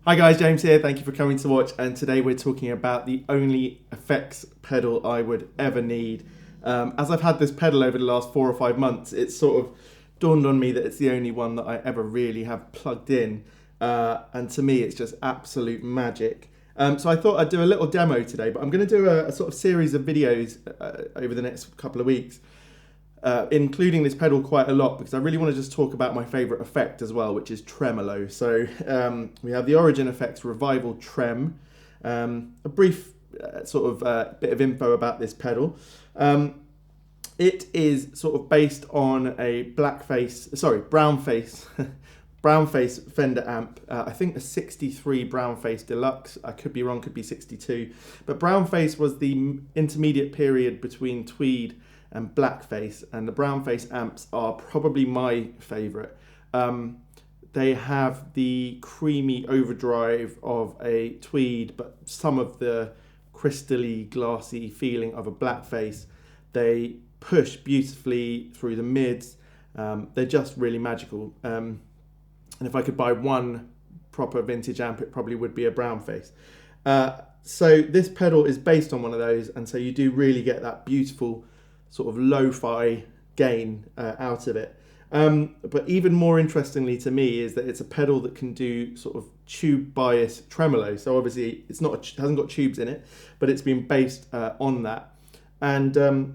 Hi guys, James here, thank you for coming to watch, and today we're talking about the only effects pedal I would ever need. As I've had this pedal over the last 4 or 5 months, it's sort of dawned on me that it's the only one that I ever really have plugged in, and to me it's just absolute magic. So I thought I'd do a little demo today, but I'm going to do a sort of series of videos over the next couple of weeks, including this pedal quite a lot, because I really want to just talk about my favourite effect as well, which is tremolo. So we have the Origin Effects Revival Trem. A brief sort of bit of info about this pedal. It is sort of based on a Brown Face, Brown Face Fender amp. I think the 63 Brown Face deluxe. I could be wrong, could be 62. But Brown Face was the intermediate period between Tweed and Blackface, and the Brown Face amps are probably my favourite. They have the creamy overdrive of a Tweed, but some of the crystally glassy feeling of a Blackface. They push beautifully through the mids. They're just really magical. And if I could buy one proper vintage amp, it probably would be a Brown Face. So this pedal is based on one of those, and so you do really get that beautiful sort of lo-fi gain out of it. But even more interestingly to me is that it's a pedal that can do sort of tube bias tremolo. So obviously it's not hasn't got tubes in it, but it's been based on that. And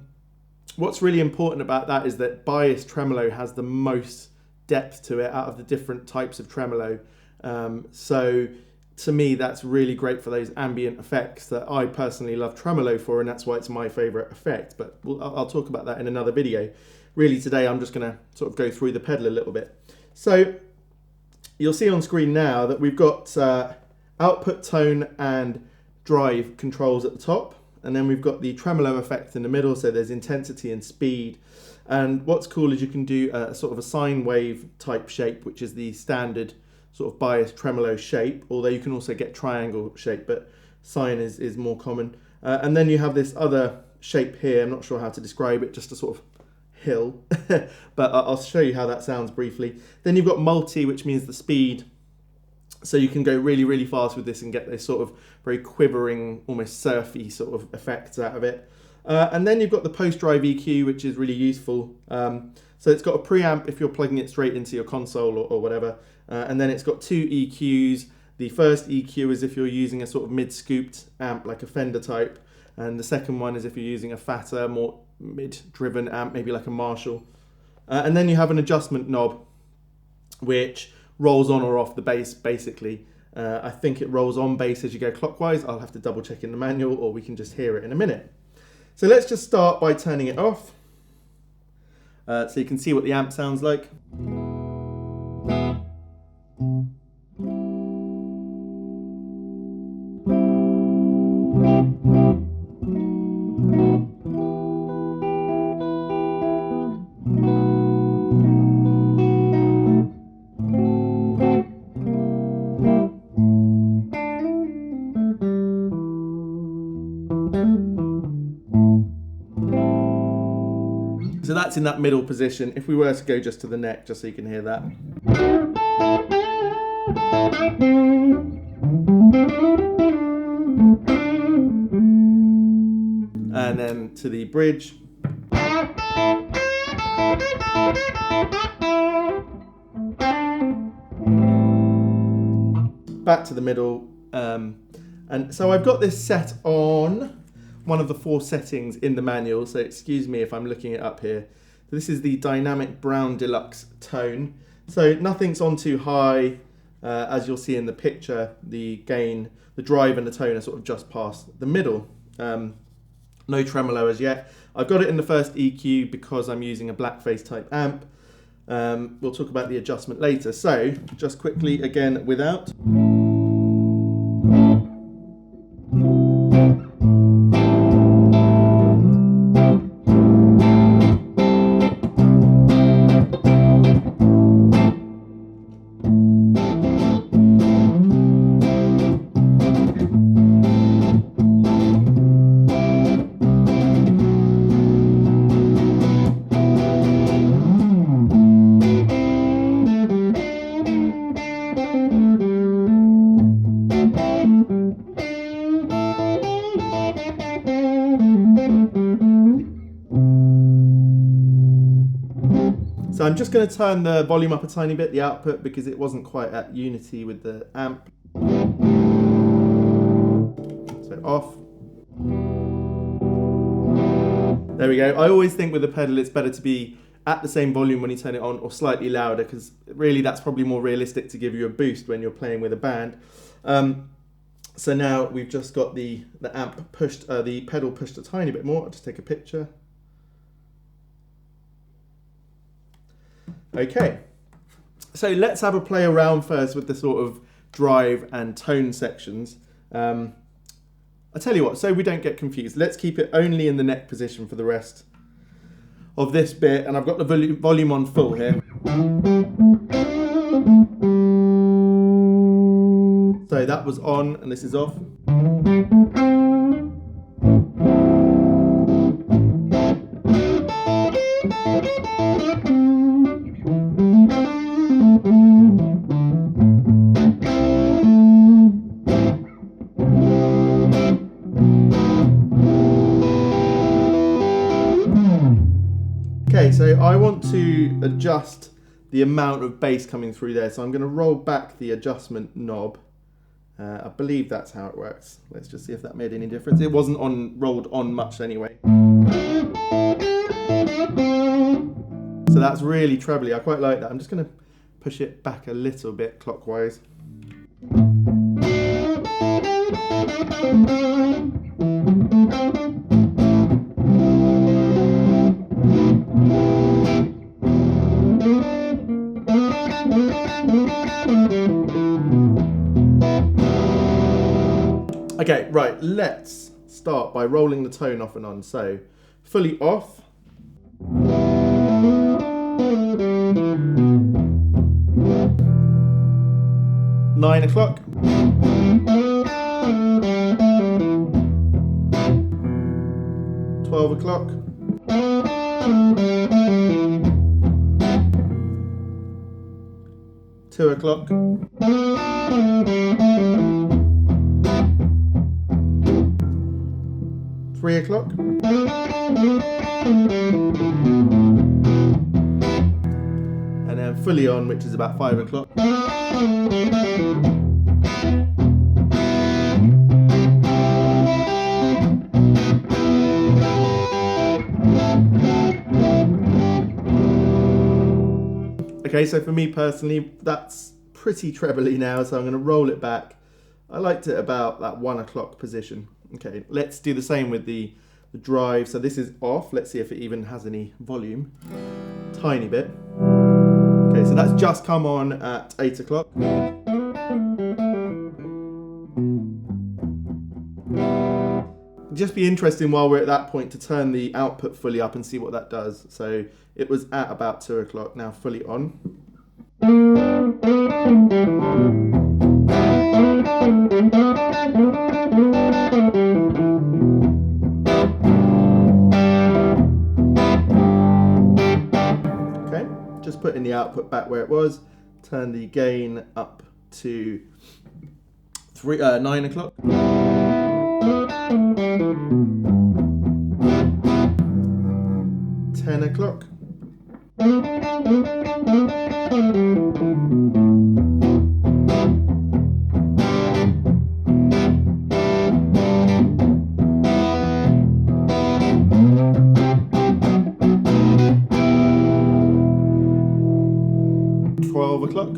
what's really important about that is that bias tremolo has the most depth to it out of the different types of tremolo. So to me, that's really great for those ambient effects that I personally love tremolo for, and that's why it's my favorite effect. But I'll talk about that in another video. Really today, I'm just gonna sort of go through the pedal a little bit. So you'll see on screen now that we've got output tone and drive controls at the top, and then we've got the tremolo effect in the middle, so there's intensity and speed. And what's cool is you can do a sort of a sine wave type shape, which is the standard sort of bias tremolo shape, although you can also get triangle shape, but sine is more common. And then you have this other shape here, I'm not sure how to describe it, just a sort of hill, but I'll show you how that sounds briefly. Then you've got multi, which means the speed, so you can go really, really fast with this and get this sort of very quivering, almost surfy sort of effects out of it. And then you've got the post-drive EQ, which is really useful. So it's got a preamp if you're plugging it straight into your console or whatever. And then it's got 2 EQs. The first EQ is if you're using a sort of mid-scooped amp like a Fender type. And the second one is if you're using a fatter, more mid-driven amp, maybe like a Marshall. And then you have an adjustment knob, which rolls on or off the bass, basically. I think it rolls on bass as you go clockwise. I'll have to double check in the manual, or we can just hear it in a minute. So let's just start by turning it off, so you can see what the amp sounds like. So that's in that middle position. If we were to go just to the neck, just so you can hear that. And then to the bridge. Back to the middle. And so I've got this set on one of the 4 settings in the manual, so excuse me if I'm looking it up here. This is the dynamic brown deluxe tone, so nothing's on too high. As you'll see in the picture, the gain, the drive and the tone are sort of just past the middle. No tremolo as yet. I've got it in the first EQ because I'm using a Blackface type amp. We'll talk about the adjustment later. So just quickly again without. So I'm just going to turn the volume up a tiny bit, the output, because it wasn't quite at unity with the amp. So off. There we go. I always think with a pedal it's better to be at the same volume when you turn it on or slightly louder, because really that's probably more realistic to give you a boost when you're playing with a band. So now we've just got the amp pushed, the pedal pushed a tiny bit more. I'll just take a picture. Okay, so let's have a play around first with the sort of drive and tone sections. I'll tell you what, so we don't get confused, let's keep it only in the neck position for the rest of this bit, and I've got the volume on full here. So that was on and this is off. Okay, so I want to adjust the amount of bass coming through there, so I'm going to roll back the adjustment knob. I believe that's how it works. Let's just see if that made any difference. It wasn't rolled on much anyway. So that's really trebly. I quite like that. I'm just going to push it back a little bit clockwise. Okay, right, let's start by rolling the tone off and on. So, fully off. Nine o'clock. $12. 2 o'clock. 3 o'clock. And then fully on, which is about 5 o'clock. Okay, so for me personally, that's pretty trebly now, so I'm going to roll it back. I liked it about that 1 o'clock position. Okay, let's do the same with the drive. So this is off. Let's see if it even has any volume. Tiny bit. Okay, so that's just come on at 8 o'clock. Just be interesting while we're at that point to turn the output fully up and see what that does. So it was at about 2 o'clock, now fully on. Okay, just putting the output back where it was. Turn the gain up to 9 o'clock. 10 o'clock. 12 o'clock.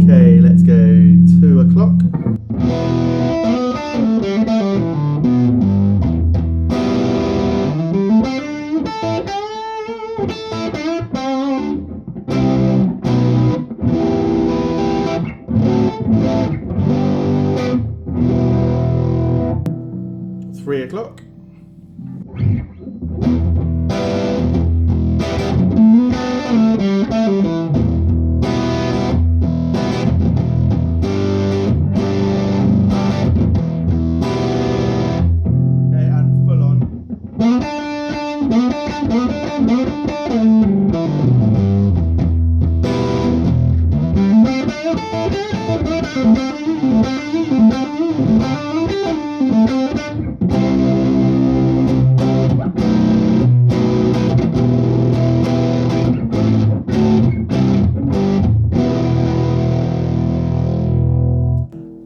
Okay, let's go 2 o'clock. Three o'clock.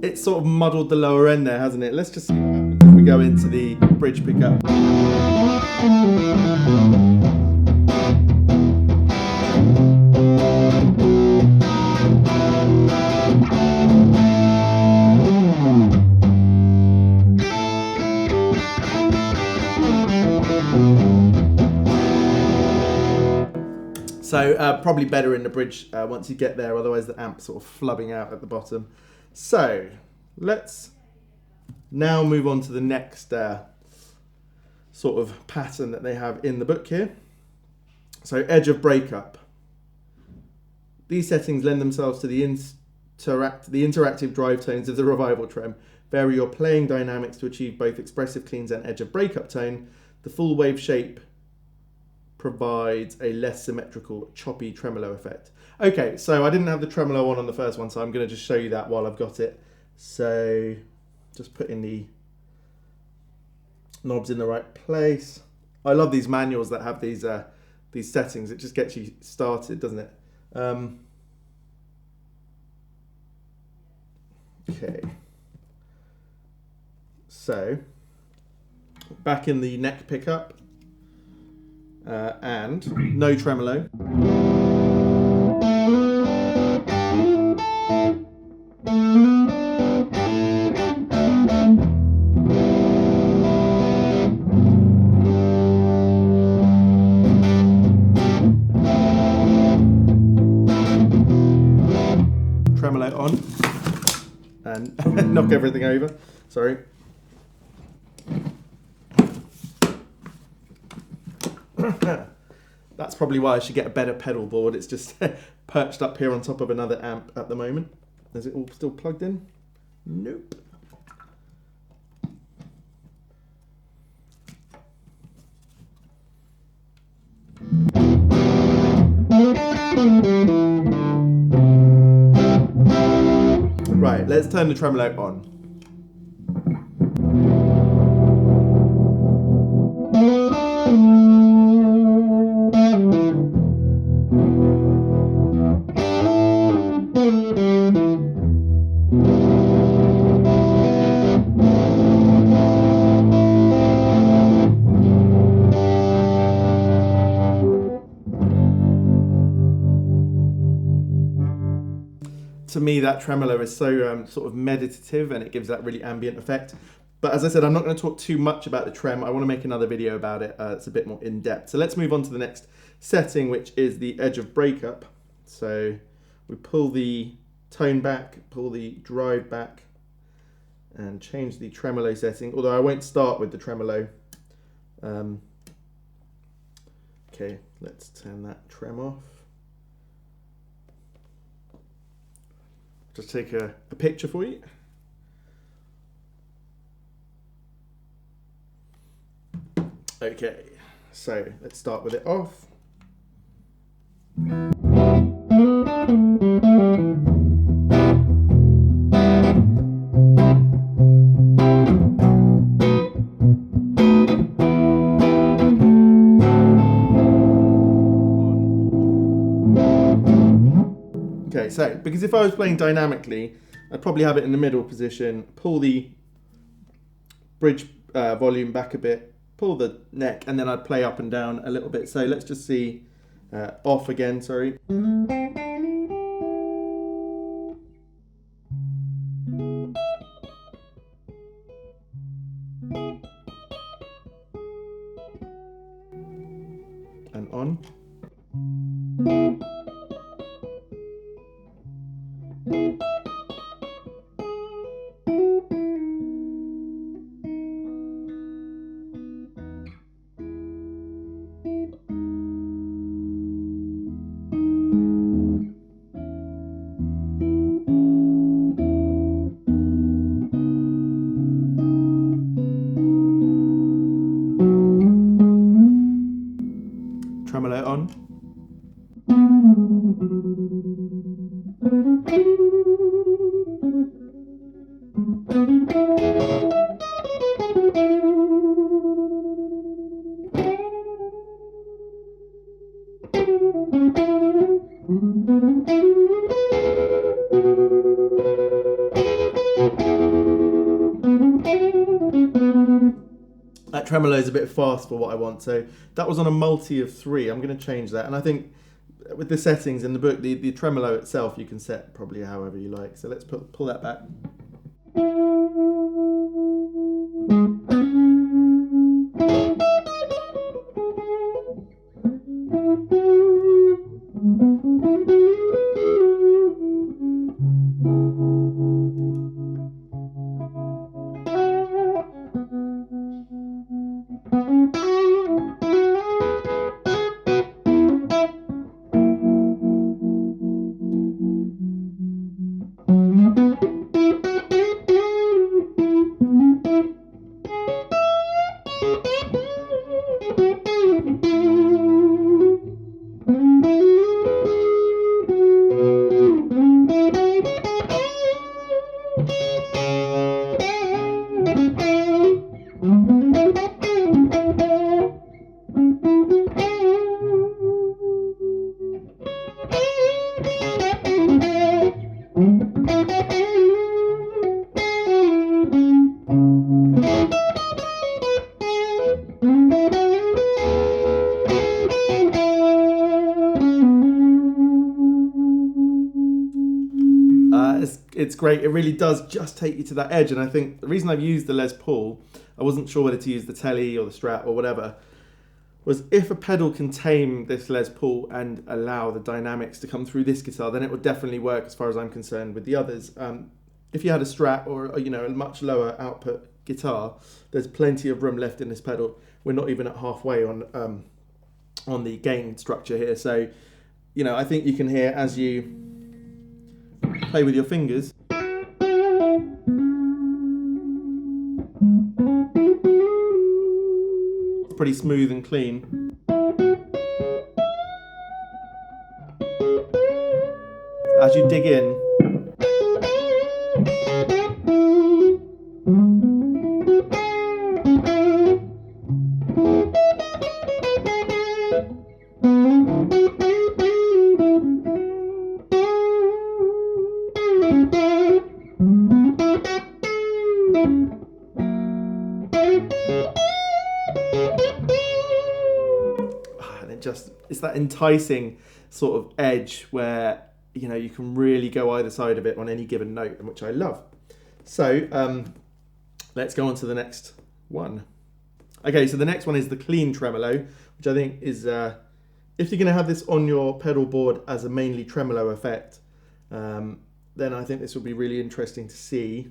It's sort of muddled the lower end there, hasn't it? Let's just see what happens if we go into the bridge pickup. So probably better in the bridge once you get there, otherwise the amp's sort of flubbing out at the bottom. So let's now move on to the next sort of pattern that they have in the book here. So edge of breakup. These settings lend themselves to the interactive drive tones of the Revival Trem. Vary your playing dynamics to achieve both expressive cleans and edge of breakup tone. The full wave shape provides a less symmetrical, choppy tremolo effect. Okay, so I didn't have the tremolo on the first one, so I'm going to just show you that while I've got it. So just putting the knobs in the right place. I love these manuals that have these settings. It just gets you started, doesn't it? Okay. So back in the neck pickup. And no tremolo. Tremolo on. And knock everything over. Sorry. That's probably why I should get a better pedal board. It's just perched up here on top of another amp at the moment. Is it all still plugged in? Nope. Right, let's turn the tremolo on. To me, that tremolo is so sort of meditative, and it gives that really ambient effect. But as I said, I'm not going to talk too much about the trem. I want to make another video about it. It's a bit more in depth. So let's move on to the next setting, which is the edge of breakup. So we pull the tone back, pull the drive back, and change the tremolo setting. Although I won't start with the tremolo. Okay, let's turn that trem off. Just take a picture for you. Okay, so let's start with it off. Okay, so because if I was playing dynamically, I'd probably have it in the middle position, pull the bridge volume back a bit, pull the neck, and then I'd play up and down a little bit. So let's just see, off again, sorry. And on. Tremolo on. That tremolo is a bit fast for what I want, so that was on a multi of 3. I'm going to change that, and I think with the settings in the book, the tremolo itself you can set probably however you like. So let's pull that back. It's great. It really does just take you to that edge. And I think the reason I've used the Les Paul, I wasn't sure whether to use the Telly or the Strat or whatever, was if a pedal can tame this Les Paul and allow the dynamics to come through this guitar, then it would definitely work as far as I'm concerned with the others. If you had a Strat or a much lower output guitar, there's plenty of room left in this pedal. We're not even at halfway on the gain structure here. So, I think you can hear as you play with your fingers. It's pretty smooth and clean. As you dig in, it's that enticing sort of edge where you can really go either side of it on any given note, which I love. So let's go on to the next one. Okay, so the next one is the clean tremolo, which I think is if you're going to have this on your pedal board as a mainly tremolo effect, then I think this will be really interesting to see.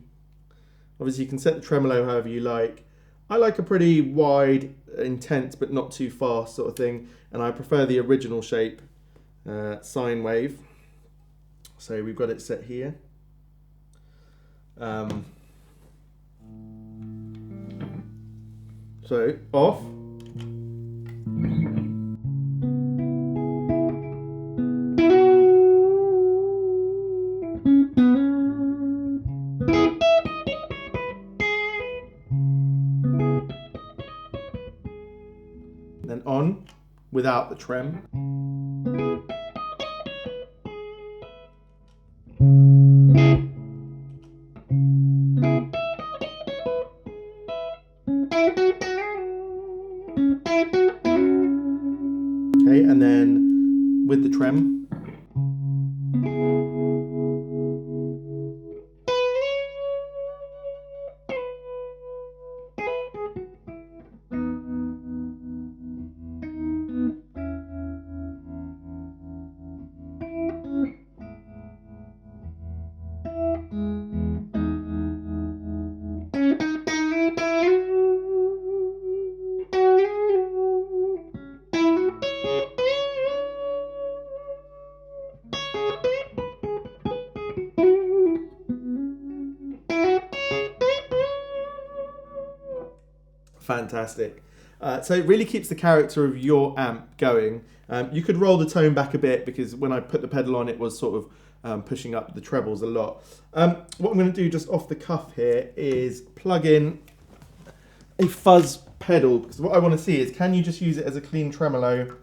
Obviously you can set the tremolo however you like. I like a pretty wide, intense, but not too fast sort of thing. And I prefer the original shape, sine wave. So we've got it set here. So off. Then on without the trem. Okay, and then with the trem. Fantastic. So it really keeps the character of your amp going. You could roll the tone back a bit because when I put the pedal on it was sort of pushing up the trebles a lot. What I'm going to do just off the cuff here is plug in a fuzz pedal, because what I want to see is can you just use it as a clean tremolo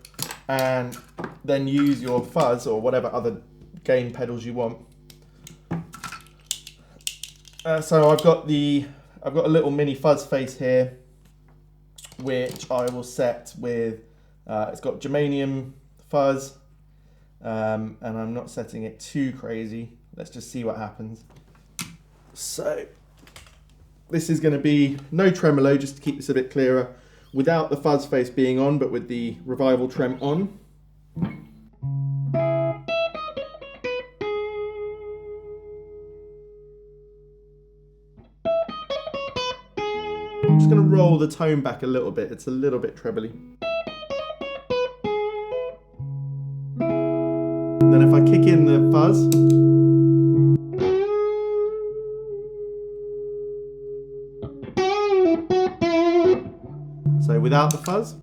and then use your fuzz or whatever other gain pedals you want So I've got a little mini fuzz face here, which I will set with. It's got germanium fuzz, and I'm not setting it too crazy. Let's just see what happens. So this is going to be no tremolo, just to keep this a bit clearer, without the fuzz face being on, but with the revival trem on. I'm just going to roll the tone back a little bit. It's a little bit trebly. And then if I kick in the fuzz, so without the fuzz,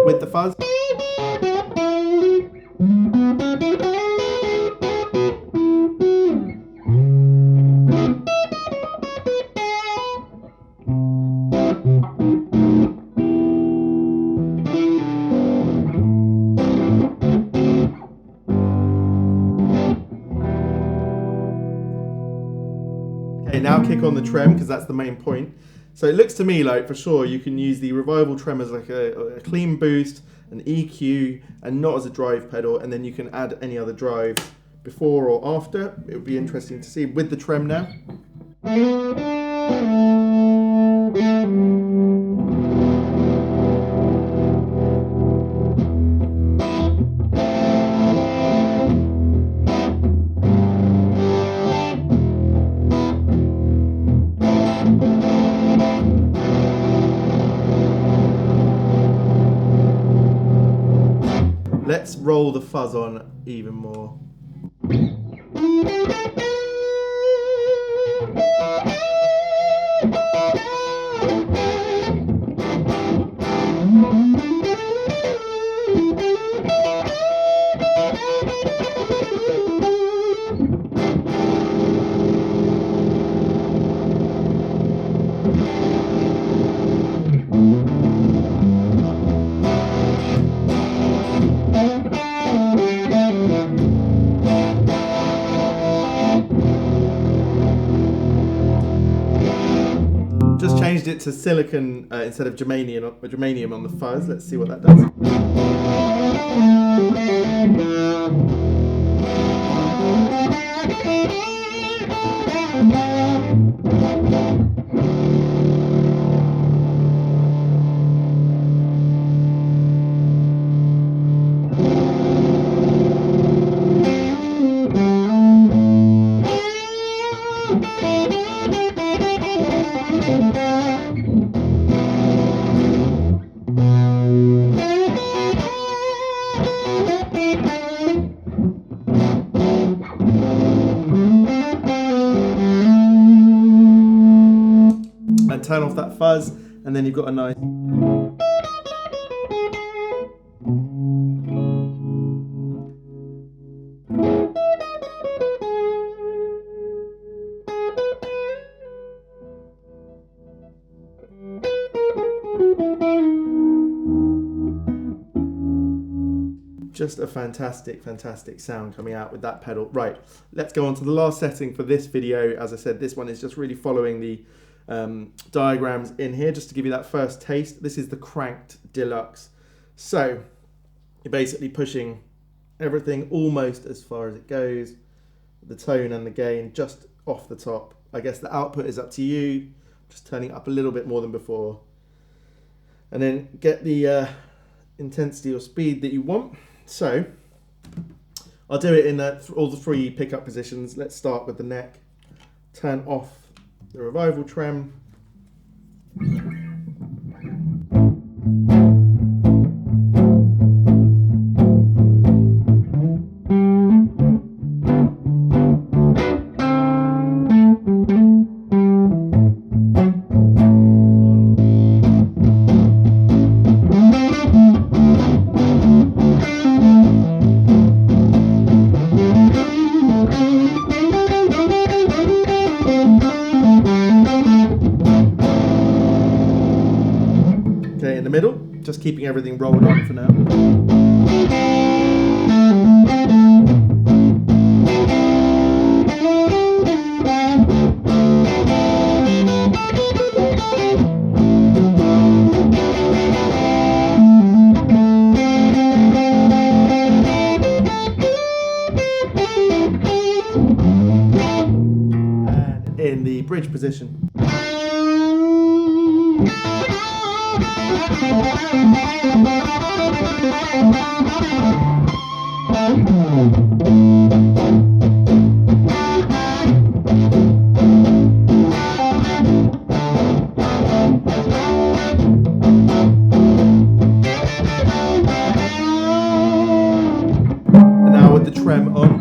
with the fuzz, okay, now kick on the trem, because that's the main point. So it looks to me like, for sure, you can use the revival trem as like a clean boost, an EQ, and not as a drive pedal, and then you can add any other drives before or after. It would be interesting to see with the trem now. Let's roll the fuzz on even more. Just changed it to silicon instead of germanium on the fuzz. Let's see what that does. And turn off that fuzz, and then you've got a nice. Just a fantastic, fantastic sound coming out with that pedal. Right, let's go on to the last setting for this video. As I said, this one is just really following the diagrams in here, just to give you that first taste. This is the cranked deluxe. So you're basically pushing everything almost as far as it goes, the tone and the gain just off the top. I guess the output is up to you, just turning it up a little bit more than before, and then get the intensity or speed that you want. So I'll do it in all the three pickup positions. Let's start with the neck. Turn off the revival trem. Okay, in the middle, just keeping everything rolled on for now. in the bridge position. And now with the trem on.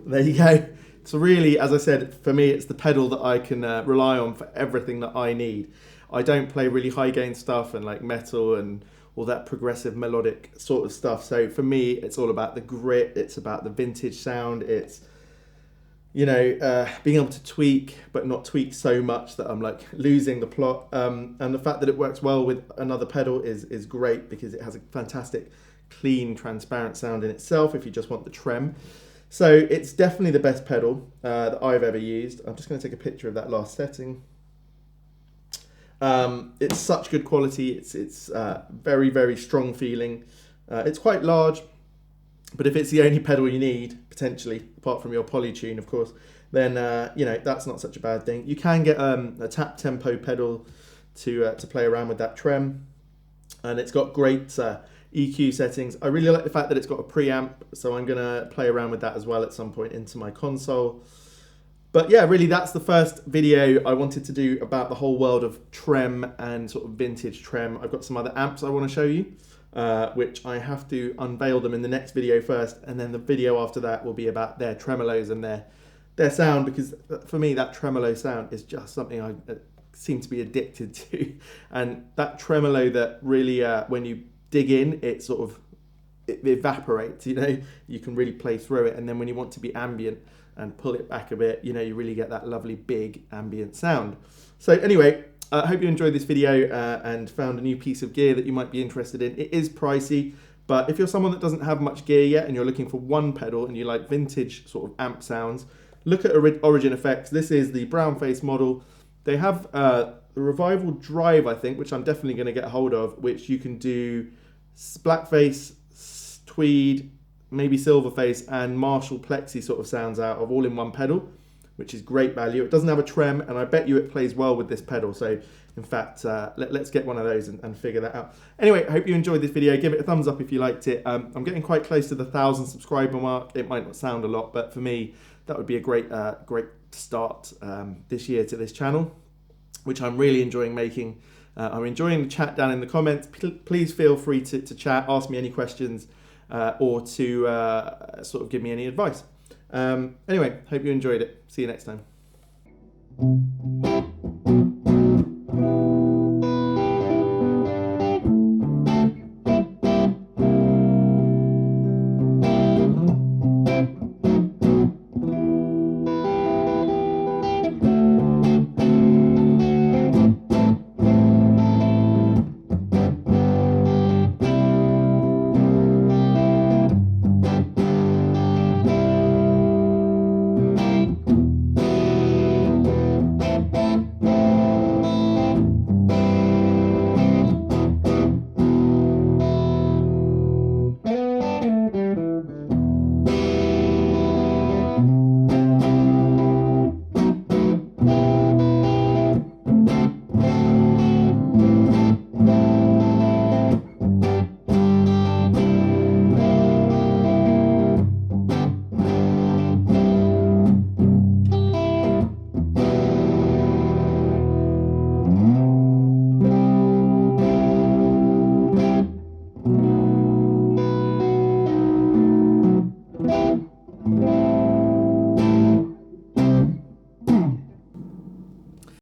There you go. So really, as I said, for me, it's the pedal that I can rely on for everything that I need. I don't play really high gain stuff and like metal and all that progressive melodic sort of stuff. So for me, it's all about the grit. It's about the vintage sound. It's, you know, being able to tweak, but not tweak so much that I'm like losing the plot. And the fact that it works well with another pedal is great, because it has a fantastic, clean, transparent sound in itself if you just want the trem. So it's definitely the best pedal that I've ever used. I'm just going to take a picture of that last setting. It's such good quality. It's very, very strong feeling. It's quite large, but if it's the only pedal you need, potentially, apart from your polytune, of course, then you know, that's not such a bad thing. You can get a tap tempo pedal to play around with that trem, and it's got great EQ settings. I really like the fact that it's got a preamp, so I'm gonna play around with that as well at some point into my console. But yeah, really that's the first video I wanted to do about the whole world of trem and sort of vintage trem. I've got some other amps I want to show you, which I have to unveil them in the next video first, and then the video after that will be about their tremolos and their sound, because for me that tremolo sound is just something I seem to be addicted to. And that tremolo that really, when you dig in, it sort of it evaporates, you know, you can really play through it, and then when you want to be ambient and pull it back a bit, you know, you really get that lovely big ambient sound. So anyway, I hope you enjoyed this video and found a new piece of gear that you might be interested in. It is pricey, but if you're someone that doesn't have much gear yet and you're looking for one pedal and you like vintage sort of amp sounds, look at Origin Effects. This is the Brown Face model. They have the Revival Drive, I think, which I'm definitely going to get a hold of, which you can do blackface, tweed, maybe silverface, and Marshall plexi sort of sounds out of all in one pedal, which is great value. It doesn't have a trem, and I bet you it plays well with this pedal. So in fact, let's get one of those and figure that out. Anyway, I hope you enjoyed this video. Give it a thumbs up if you liked it. I'm getting quite close to the 1,000 subscriber mark. It might not sound a lot, but for me, that would be a great start this year to this channel, which I'm really enjoying making. I'm enjoying the chat down in the comments. Please feel free to chat, ask me any questions, or to sort of give me any advice. Anyway, hope you enjoyed it. See you next time.